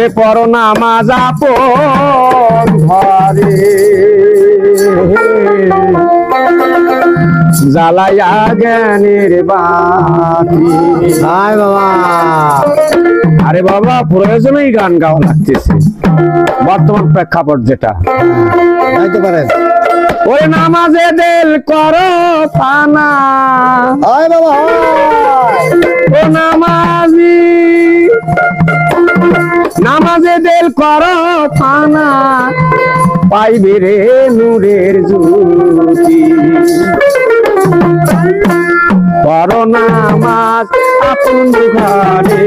রে পড়ো নামাজ আপন ঘরে জ্বালাইয়া জ্ঞানের বাতি। হায় বাবা, আরে বাবা প্রয়োজনেই গান গাওয়া লাগতেছে বর্তমান প্রেক্ষাপট যেটা গাইতে পারেন। ওরে নামাজে দিল করো পানা, হায় বাবা ও নামাজি, নামাজে দিল করো পানা, পাইবে রে নূরের জ্যোতি। করো নামাজ আপন ঘরে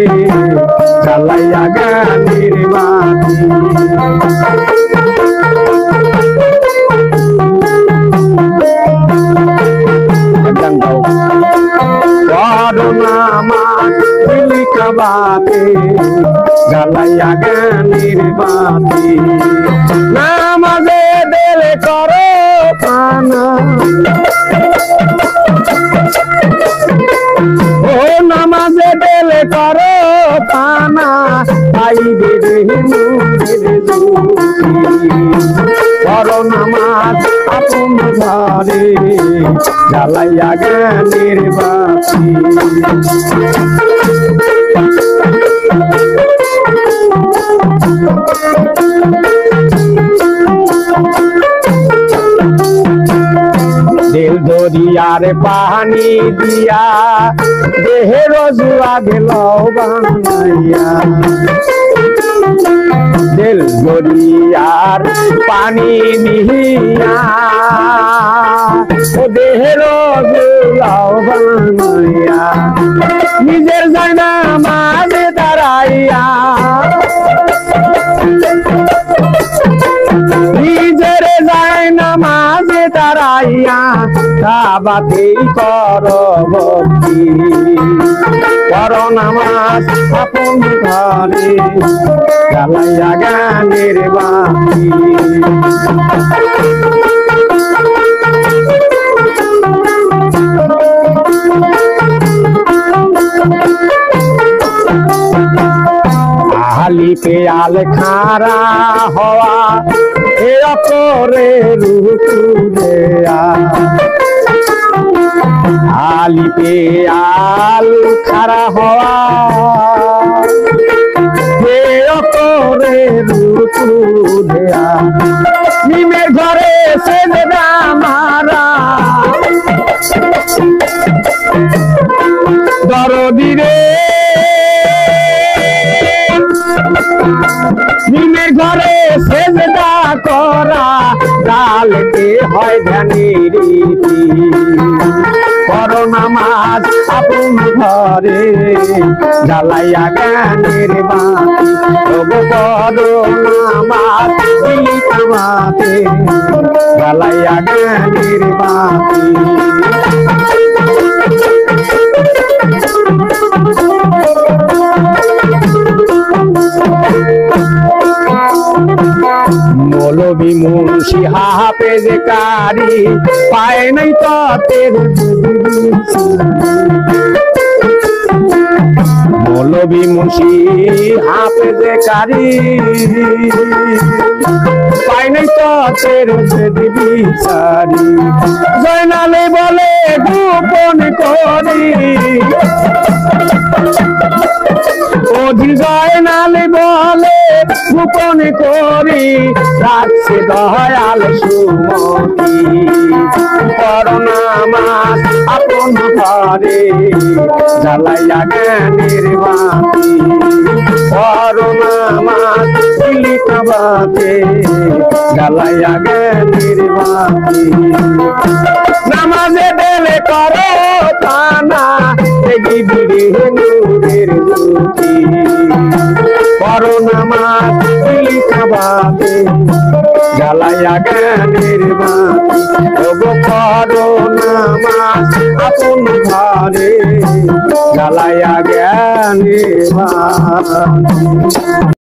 জ্বালাইয়া জ্ঞানের বাতি। করো নামাজ বাতে জ্বালাইয়া জ্ঞানের বাতি। নামাজে দিলে করো পানা, ও নামাজে দিলে করো পানা, পাইবে রে নূরের জ্যোতি। করো নামাজ আপন ঘরে জ্বালাইয়া জ্ঞানের বাতি। দিল দরিয়ার পানি দিয়া দেহের জুয়া গেল বানাইয়া। দিল দরিয়ার পানি দিয়া ও দেহের জুয়া বানাইয়া। নিজের জানা মাঝে দাঁড়াইয়া, নিজের যায় না মাঝে দাঁড়াইয়া কাবাতেই করো ভক্তি। করো নামাজ আপন ঘরে জ্বালাইয়া জ্ঞানের বাতি। আলি পেয়াল খারা হওয়া এ অপরে রুকু দেয়া। আলি পেয়াল খারা হওয়া এ অপরে রুকু দেয়া। নিমের ঘরে সেজদা মারা দরদি রে, নিমের ঘরে সেজদা করা ডালতে হয় ধ্যানের রীতি। করো নামাজ আপন ঘরে জ্বালাইয়া জ্ঞানের বাতি। তবু করো নামাজ বাতে জ্বালাইয়া জ্ঞানের বাতি। মৌলবি মুন্সি হাফেজ কারি পায় নাই তাতের। মৌলবি মুন্সি হাফেজ কারি পায় নাই তাতের বিচারি। জয়নালে বলে গোপন করি, অধি জয়নালে বলে গোপন করি রাখছে দয়াল সুমতি। করো নামাজ আপন ঘরে জ্বালাইয়া জ্ঞানের বাতি। করো নামাজ বাতে জ্বালাইয়া জ্ঞানের বাতি। নামাজে দিলে করো পানা, দেখিবি রে নূরের জ্যোতি। করো নামাজ বাতে জ্বালাইয়া জ্ঞানের বাতি। তবু করো নামাজ আপন ঘরে জ্বালাইয়া জ্ঞানের বাতি।